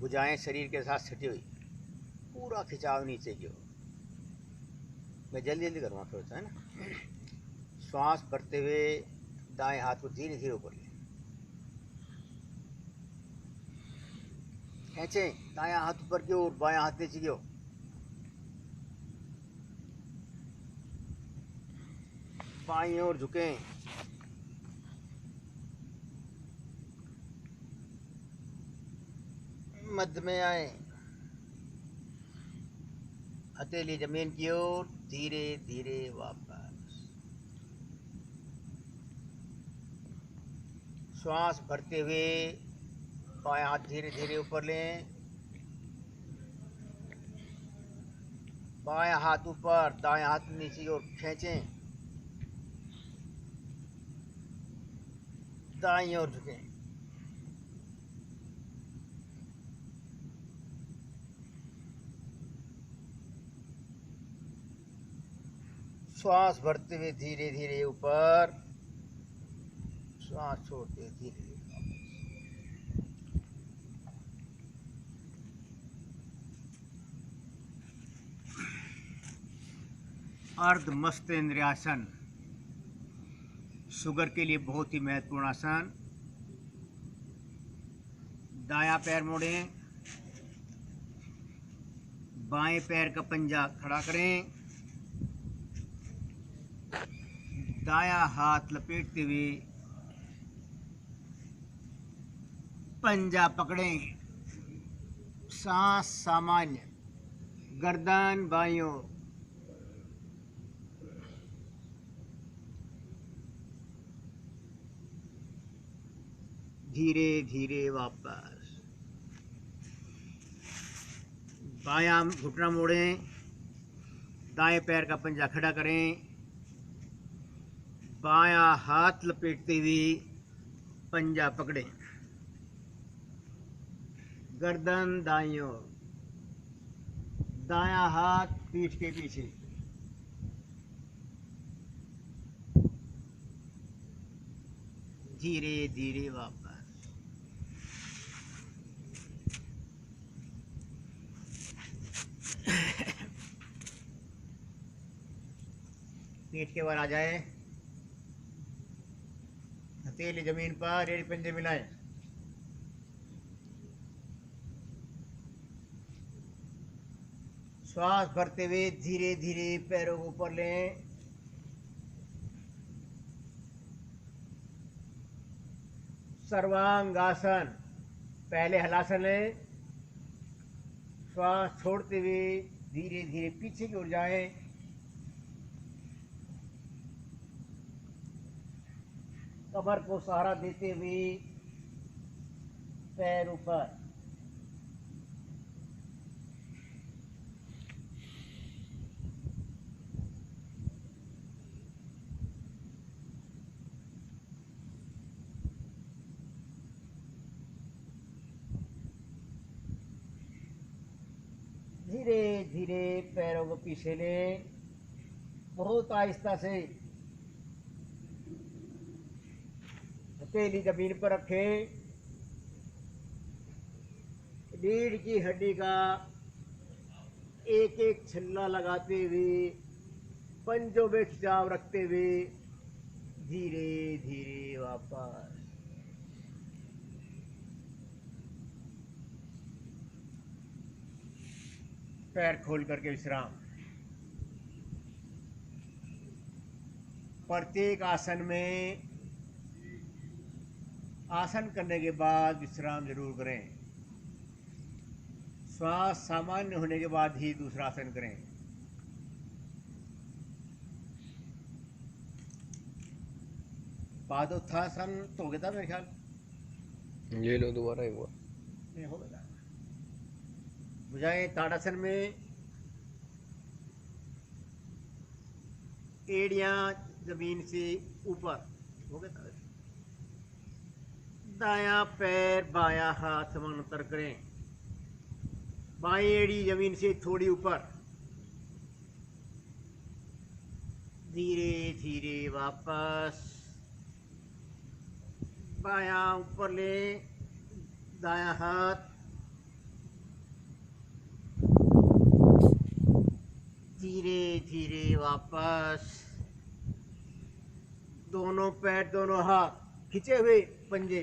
भुजाएं शरीर के साथ सटी हुई, पूरा खिंचाव नीचे की ओर। मैं जल्दी जल्दी करूँगा थोड़ा सा, है ना। श्वास भरते हुए दाएं हाथ को धीरे धीरे ऊपर लें, खींचें दायां हाथ ऊपर की ओर, बायां हाथ नीचे की ओर। बाईं ओर झुकें, मध्य में आए, हथेली जमीन की ओर, धीरे धीरे वापस। श्वास भरते हुए बायां हाथ धीरे धीरे ऊपर लें, बायां हाथ ऊपर, दायां हाथ नीचे की ओर खींचें, दाईं ओर झुकें। श्वास भरते हुए धीरे धीरे ऊपर, श्वास छोड़ते हुए धीरे धीरे अर्ध मस्तेंद्रियासन, शुगर के लिए बहुत ही महत्वपूर्ण आसन। दायां पैर मोड़ें, बाएं पैर का पंजा खड़ा करें, दायां हाथ लपेटते हुए पंजा पकड़ें। सांस सामान्य, गर्दन बाईं ओर, धीरे धीरे वापस। बायां घुटना मोड़ें, दाएं पैर का पंजा खड़ा करें, बायां हाथ लपेटते हुए पंजा पकड़ें, गर्दन दाईं ओर, दायां हाथ पीठ के पीछे। धीरे धीरे वापस। पीठ के बाहर आ जाए, हथेली जमीन पर, रीढ़ पंजे मिलाएं। श्वास भरते हुए धीरे धीरे पैरों को ऊपर लें, सर्वांगासन, पहले हलासन लें, श्वास छोड़ते हुए धीरे धीरे पीछे की ओर जाएं, कमर को सहारा देते हुए पैर ऊपर। धीरे धीरे पैरों को पीछे लें, बहुत आहिस्ता से। हथेली जमीन पर रखें, रीढ़ की हड्डी का एक एक छल्ला लगाते हुए, पंजों में खिंचाव रखते हुए धीरे धीरे वापस। पैर खोल करके विश्राम। प्रत्येक आसन में आसन करने के बाद विश्राम जरूर करें। श्वास सामान्य होने के बाद ही दूसरा आसन करें। पादोत्थासन तो हो गया था मेरे ख्याल। ये लो दोबारा एक बार। नहीं हो गया। भुजाएं ताड़ासन में, एड़ियां जमीन से ऊपर हो गया था। दायां पैर बायां हाथ समानांतर करें, बाईं एड़ी जमीन से थोड़ी ऊपर। धीरे धीरे वापस। बायां ऊपर ले, दायां हाथ धीरे धीरे वापस। दोनों पैर दोनों हाथ खिंचे हुए पंजे,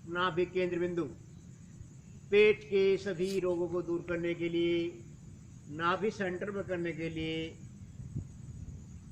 नाभि केंद्र बिंदु। पेट के सभी रोगों को दूर करने के लिए, नाभि सेंटर में करने के लिए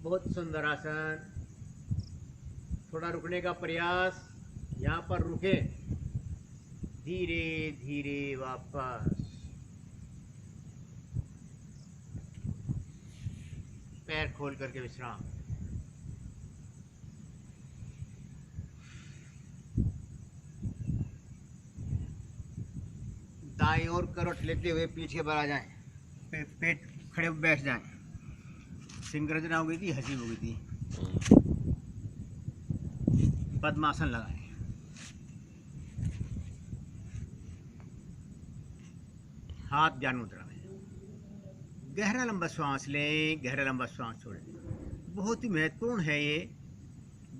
बहुत सुंदर आसन। थोड़ा रुकने का प्रयास, यहाँ पर रुके, धीरे धीरे वापस। पैर खोल करके विश्राम। दाएं ओर करवट लेते हुए पीछे पर आ जाएं, पेट खड़े बैठ जाएं। सिंगरजना हो गई थी, हंसी हो गई थी। पद्मासन लगाएं। हाथ ध्यान मुद्रा में। गहरा लंबा श्वास लें, गहरा लंबा श्वास छोड़ें। बहुत ही महत्वपूर्ण है ये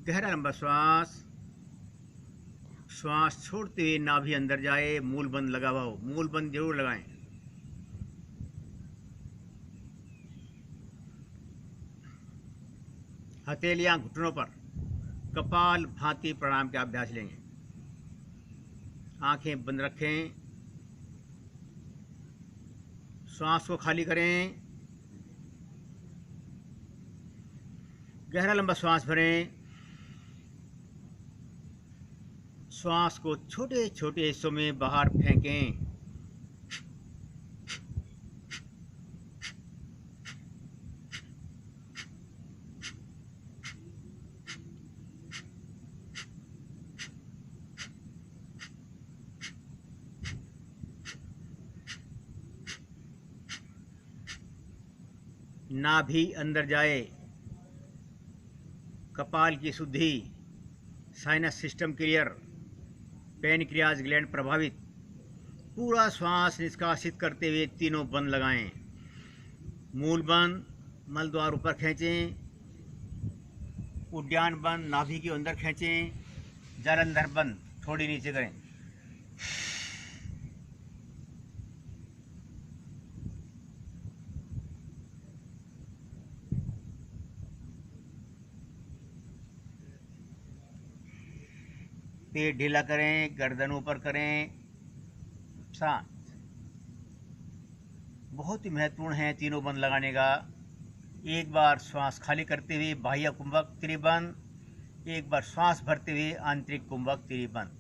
गहरा लंबा श्वास। श्वास छोड़ते हुए नाभि अंदर जाए, मूल बंद लगा हुआ हो, मूल बंद जरूर लगाएं। हथेलियां घुटनों पर, कपाल भाती प्राणायाम का अभ्यास लेंगे। आंखें बंद रखें, श्वास को खाली करें, गहरा लंबा श्वास भरें। श्वास को छोटे छोटे हिस्सों में बाहर फेंकें। नाभि अंदर जाए, कपाल की शुद्धि, sinus system clear, pancreas gland प्रभावित। पूरा श्वास निष्कासित करते हुए तीनों बंद लगाएं। मूल बंद, मल द्वार ऊपर खींचें, उद्यान बंद, नाभि के अंदर खींचें, जालंधर बंद, थोड़ी नीचे करें। पेट ढीला करें, गर्दन ऊपर करें, शांत। बहुत ही महत्वपूर्ण है तीनों बंद लगाने का। एक बार श्वास खाली करते हुए बाह्य कुंभक त्रिबंध, एक बार श्वास भरते हुए आंतरिक कुंभक त्रिबंध।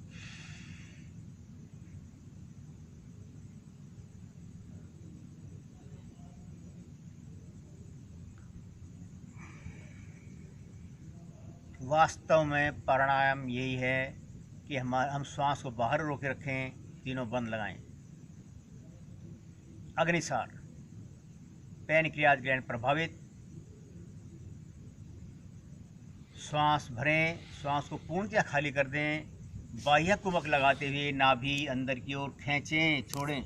वास्तव में प्राणायाम यही है कि हम श्वास को बाहर रोके रखें, तीनों बंद लगाएं। अग्निसार, पैनक्रियाज ग्लैंड प्रभावित। श्वास भरें, श्वास को पूर्णतः खाली कर दें, बाह्य कुंभक लगाते हुए नाभि अंदर की ओर खींचें, छोड़ें।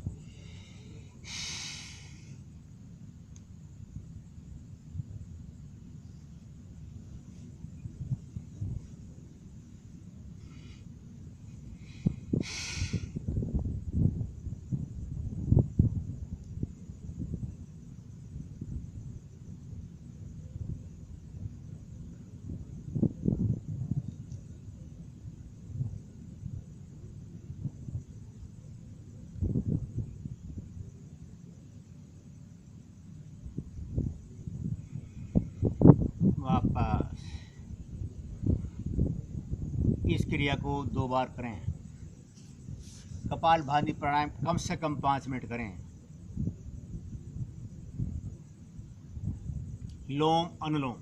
वापस। इस क्रिया को 2 बार करें। कपालभाति प्राणायाम कम से कम 5 मिनट करें। लोम अनुलोम।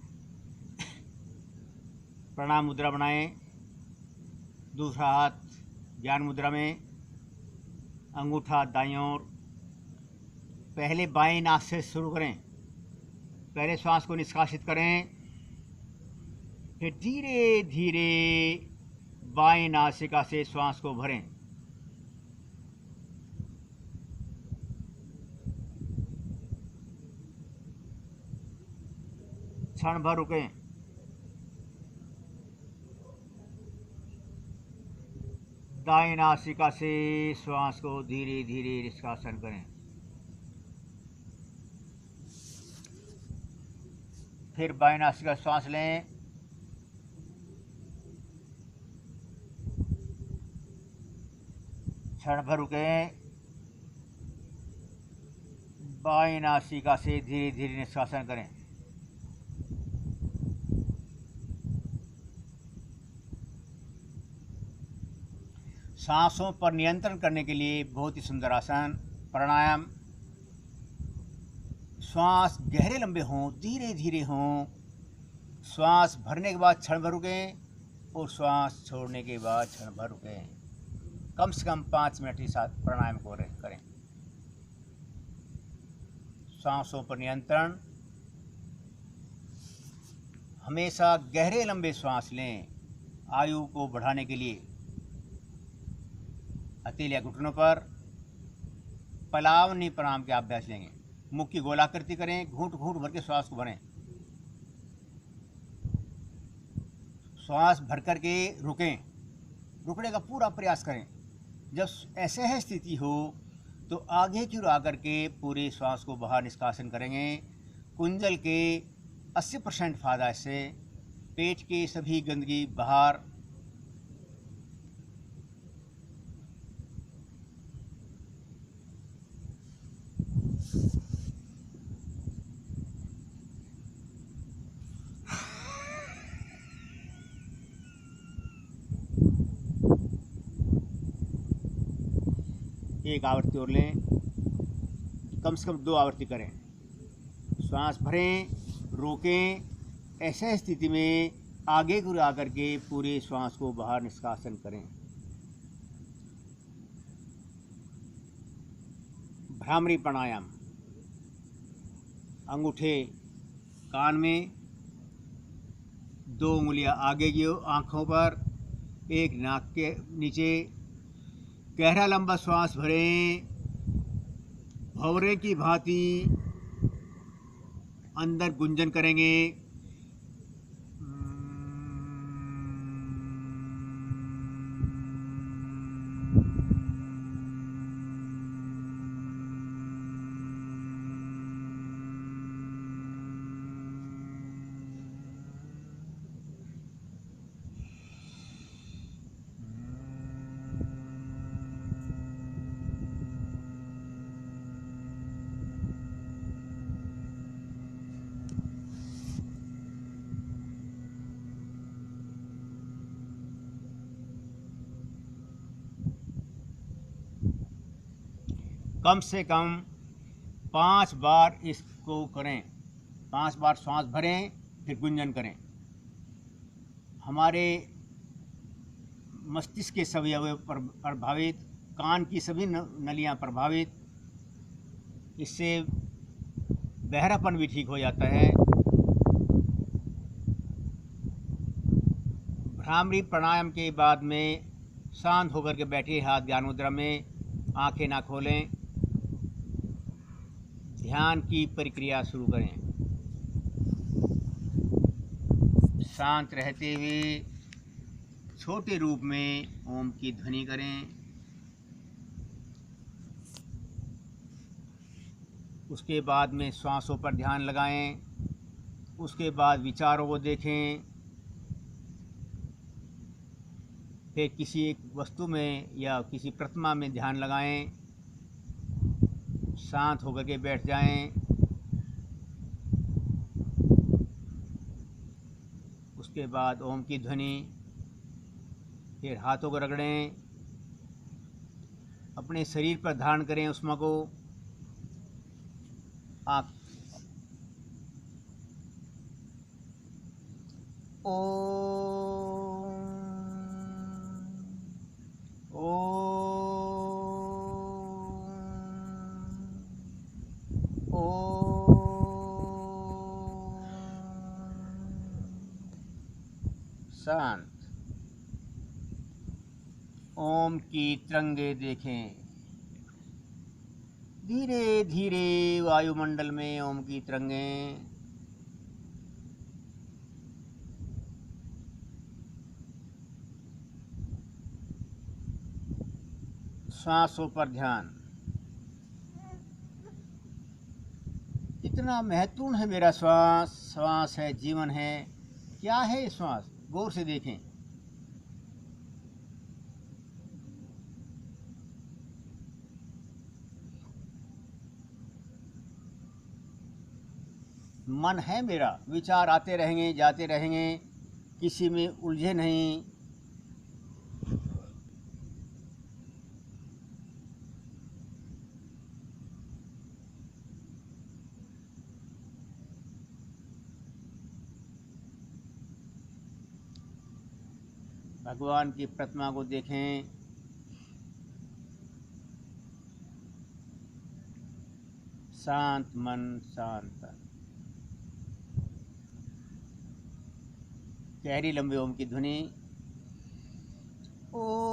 प्रणाम मुद्रा बनाएं, दूसरा हाथ ज्ञान मुद्रा में, अंगूठा दाईं ओर। पहले बाएं नाक से शुरू करें, पहले श्वास को निष्कासित करें, फिर धीरे धीरे बाएं नासिका से श्वास को भरें। क्षण भर रुकें। दाएं नासिका से श्वास को धीरे धीरे निष्कासन करें। फिर बाएं नासिका श्वास लें, क्षण भर रुकें, बाएं नासिका से धीरे धीरे निष्कासन करें। सांसों पर नियंत्रण करने के लिए बहुत ही सुंदर आसन प्राणायाम। श्वास गहरे लंबे हों, धीरे धीरे हों। श्वास भरने के बाद क्षण भर रुकें और श्वास छोड़ने के बाद क्षण भर रुकें। कम से कम 5 मिनट के साथ प्राणायाम को करें। सांसों पर नियंत्रण। हमेशा गहरे लंबे श्वास लें आयु को बढ़ाने के लिए। हथेलियां घुटनों पर, पलावनी प्राणायाम के अभ्यास लेंगे। मुख की गोलाकृति करें, घूंट घूंट भर के श्वास को भरें। श्वास भर करके रुकें, रुकने का पूरा प्रयास करें। जब ऐसे है स्थिति हो तो आगे की ओर आकर के पूरे श्वास को बाहर निष्कासन करेंगे। कुंडल के 80% फायदा इससे, पेट के सभी गंदगी बाहर। एक आवृत्ति और लें, कम से कम 2 आवृत्ति करें। श्वास भरें, रोकें। ऐसे स्थिति में आगे की ओर आकर के पूरे श्वास को बाहर निष्कासन करें। भ्रामरी प्राणायाम। अंगूठे कान में, 2 उंगलियां आगे की ओर आँखों पर, एक नाक के नीचे। गहरा लंबा श्वास भरें, भंवरे की भांति अंदर गुंजन करेंगे। कम से कम 5 बार इसको करें। 5 बार श्वास भरें, फिर गुंजन करें। हमारे मस्तिष्क के सभी अवयव प्रभावित, कान की सभी नलियां प्रभावित, इससे बहरापन भी ठीक हो जाता है। भ्रामरी प्राणायाम के बाद में शांत होकर के बैठिए, हाथ ज्ञान मुद्रा में, आंखें ना खोलें। ध्यान की प्रक्रिया शुरू करें। शांत रहते हुए छोटे रूप में ओम की ध्वनि करें। उसके बाद में श्वासों पर ध्यान लगाएं। उसके बाद विचारों को देखें। फिर किसी एक वस्तु में या किसी प्रतिमा में ध्यान लगाएं। शांत होकर के बैठ जाएं। उसके बाद ओम की ध्वनि। फिर हाथों को रगड़ें, अपने शरीर पर धारण करें उष्मा को। आप ओम ओम ओम। शांत। ओम की तरंगे देखें। धीरे धीरे वायुमंडल में ओम की तरंगें। श्वासों पर ध्यान। कितना महत्वपूर्ण है मेरा श्वास। श्वास है, जीवन है। क्या है ये श्वास? गौर से देखें। मन है मेरा, विचार आते रहेंगे जाते रहेंगे, किसी में उलझे नहीं। भगवान की प्रतिमा को देखें। शांत मन, शांत तन। गहरी लंबी ओम की ध्वनि। ओ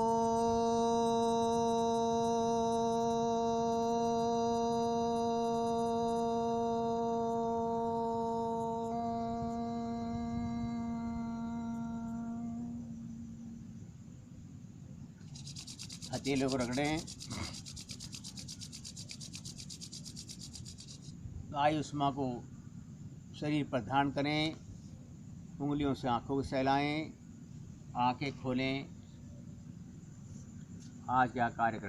हथेली को रगड़ें। वायु उष्मा को शरीर पर धारण करें। उंगलियों से आंखों को सहलाएं, आंखें खोलें। आज का कार्यक्रम